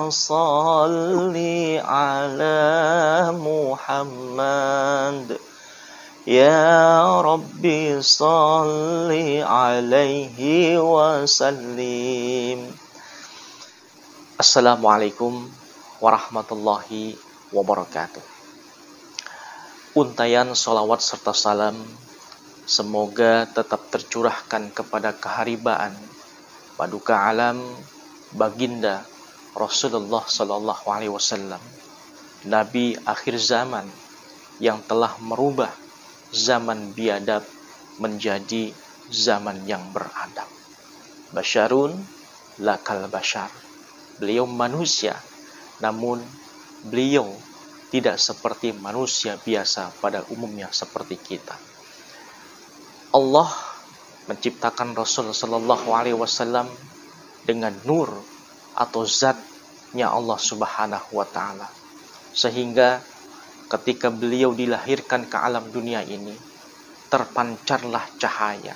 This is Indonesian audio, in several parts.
salli ala Muhammad. Ya Rabbi salli alaihi wasallim. Assalamualaikum warahmatullahi wabarakatuh. Untayan sholawat serta salam semoga tetap tercurahkan kepada keharibaan paduka alam baginda Rasulullah sallallahu alaihi wasallam, nabi akhir zaman yang telah merubah zaman biadab menjadi zaman yang beradab. Basyarun lakal basyar. Beliau manusia, namun beliau tidak seperti manusia biasa pada umumnya seperti kita. Allah menciptakan Rasul sallallahu alaihi wasallam dengan nur atau zatnya Allah subhanahu wa ta'ala, sehingga ketika beliau dilahirkan ke alam dunia ini, terpancarlah cahaya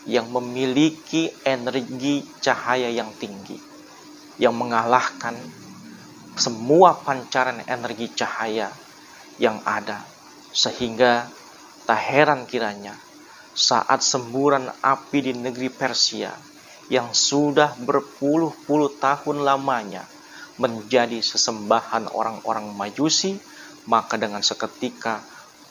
yang memiliki energi cahaya yang tinggi, yang mengalahkan semua pancaran energi cahaya yang ada. Sehingga tak heran kiranya saat semburan api di negeri Persia yang sudah berpuluh-puluh tahun lamanya menjadi sesembahan orang-orang Majusi, maka dengan seketika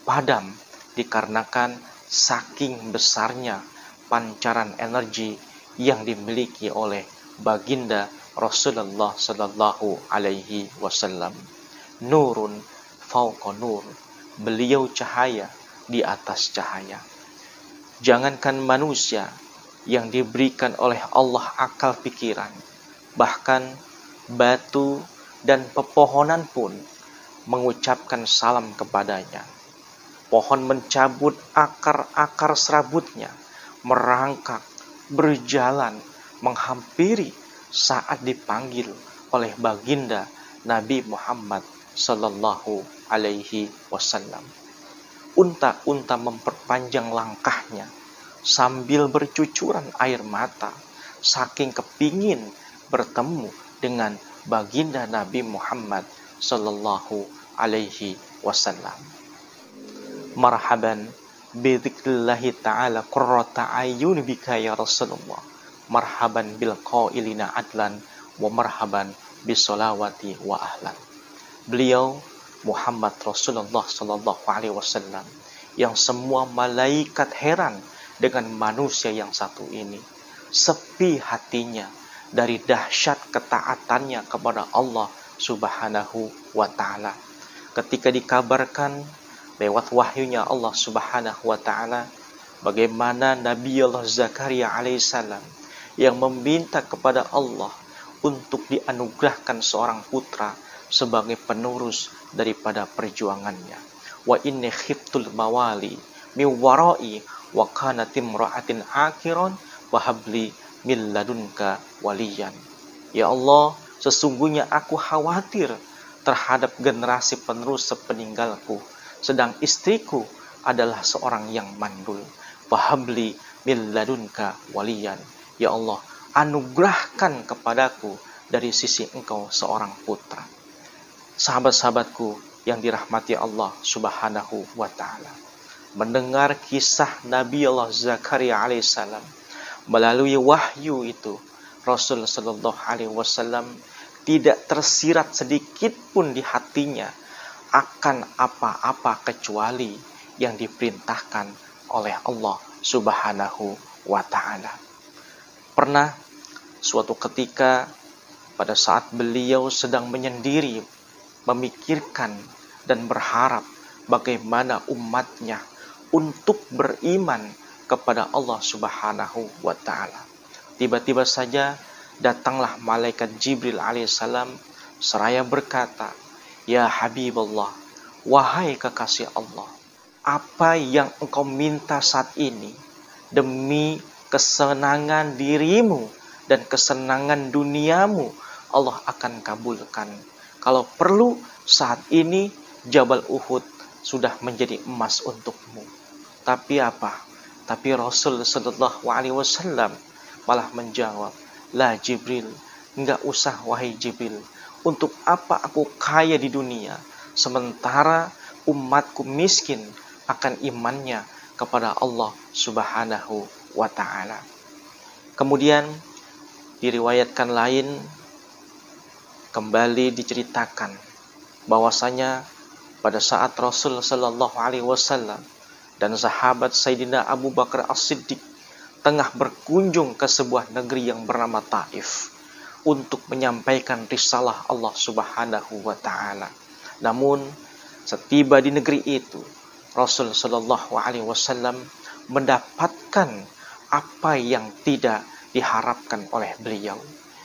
padam dikarenakan saking besarnya pancaran energi yang dimiliki oleh baginda Rasulullah sallallahu alaihi wasallam. Nurun fauqa nur. Beliau cahaya di atas cahaya. Jangankan manusia yang diberikan oleh Allah akal pikiran, bahkan batu dan pepohonan pun mengucapkan salam kepadanya. Pohon mencabut akar-akar serabutnya, merangkak, berjalan, menghampiri saat dipanggil oleh baginda Nabi Muhammad sallallahu alaihi wasallam. Unta-unta memperpanjang langkahnya sambil bercucuran air mata, saking kepingin bertemu dengan baginda Nabi Muhammad sallallahu alaihi wasallam. Marhaban bi dzikrillahi ta'ala qurrata ayyun bika ya Rasulullah. Marhaban bil qailina adlan wa marhaban bis salawati wa ahlan. Beliau Muhammad Rasulullah sallallahu alaihi wasallam yang semua malaikat heran dengan manusia yang satu ini, sepi hatinya dari dahsyat ketaatannya kepada Allah subhanahu wa ta'ala. Ketika dikabarkan lewat wahyunya Allah subhanahu wa ta'ala bagaimana Nabi Allah Zakaria alaihissalam yang meminta kepada Allah untuk dianugerahkan seorang putra sebagai penerus daripada perjuangannya. Wa inni khiftul mawali min warai wa kanat imra'atin akiran wa habli min ladunka waliyan. Ya Allah, sesungguhnya aku khawatir terhadap generasi penerus sepeninggalku, sedang istriku adalah seorang yang mandul. Wahabli min ladunka waliyan. Ya Allah, anugerahkan kepadaku dari sisi Engkau seorang putra. Sahabat-sahabatku yang dirahmati Allah subhanahu wa ta'ala, mendengar kisah Nabi Allah Zakaria alaihissalam melalui wahyu itu, Rasul sallallahu alaihi wasallam tidak tersirat sedikit pun di hatinya akan apa-apa kecuali yang diperintahkan oleh Allah subhanahu wa ta'ala. Pernah suatu ketika pada saat beliau sedang menyendiri, memikirkan dan berharap bagaimana umatnya untuk beriman kepada Allah subhanahu wa ta'ala, tiba-tiba saja datanglah malaikat Jibril alaihissalam seraya berkata, "Ya Habibullah, wahai kekasih Allah, apa yang engkau minta saat ini demi kesenangan dirimu dan kesenangan duniamu, Allah akan kabulkan. Kalau perlu saat ini Jabal Uhud sudah menjadi emas untukmu." Tapi apa? Tapi Rasul sallallahu alaihi wasallam malah menjawab, "La Jibril, Enggak usah wahai Jibril, untuk apa aku kaya di dunia, sementara umatku miskin akan imannya kepada Allah Subhanahu wa ta'ala. Kemudian diriwayatkan lain, kembali diceritakan bahwasanya pada saat Rasul Shallallahu Alaihi Wasallam dan sahabat Sayyidina Abu Bakar As-Siddiq tengah berkunjung ke sebuah negeri yang bernama Taif untuk menyampaikan risalah Allah Subhanahu wa ta'ala. Namun setiba di negeri itu, Rasul Shallallahu Alaihi Wasallam mendapatkan apa yang tidak diharapkan oleh beliau,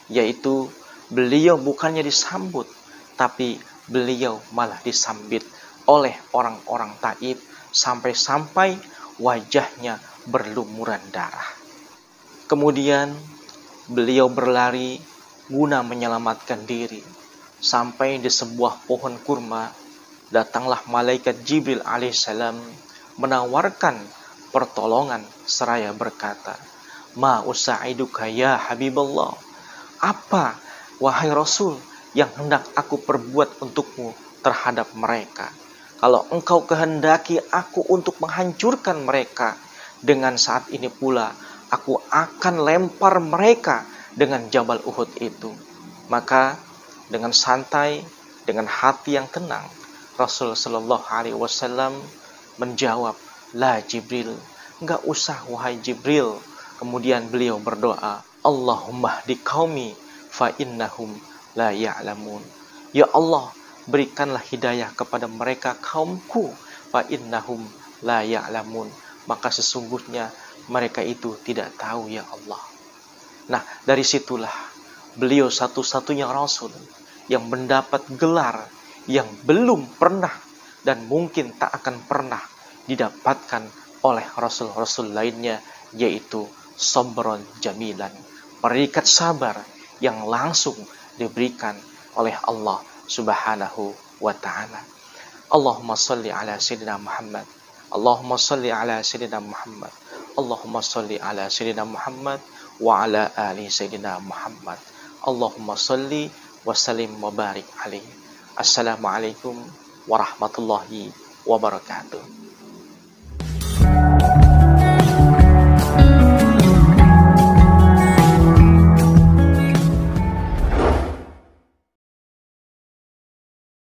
yaitu beliau bukannya disambut, tapi beliau malah disambit oleh orang-orang Taif sampai-sampai wajahnya berlumuran darah. Kemudian beliau berlari guna menyelamatkan diri. Sampai di sebuah pohon kurma, datanglah malaikat Jibril alaihissalam menawarkan pertolongan seraya berkata, "Ma usaiduka ya Habiballah." Apa, wahai Rasul, yang hendak aku perbuat untukmu terhadap mereka? Kalau engkau kehendaki aku untuk menghancurkan mereka, dengan saat ini pula aku akan lempar mereka dengan Jabal Uhud itu. Maka dengan santai, dengan hati yang tenang, Rasul Shallallahu Alaihi Wasallam menjawab, "La Jibril, enggak usah wahai Jibril." Kemudian beliau berdoa, "Allahumma hdi qaumi fa innahum la ya'lamun." Ya Allah, berikanlah hidayah kepada mereka kaumku, fa innahum la ya'lamun, maka sesungguhnya mereka itu tidak tahu ya Allah. Nah, dari situlah beliau satu-satunya Rasul yang mendapat gelar yang belum pernah dan mungkin tak akan pernah didapatkan oleh Rasul-Rasul lainnya, yaitu Sabron Jamilan, predikat sabar yang langsung diberikan oleh Allah Subhanahu wa ta'ala. Allahumma salli ala Sayyidina Muhammad. Allahumma salli ala Sayyidina Muhammad. Allahumma salli ala Sayyidina Muhammad wa ala ali Sayyidina Muhammad. Allahumma salli wa sallim wa barik alaihi. Assalamualaikum warahmatullahi wabarakatuh.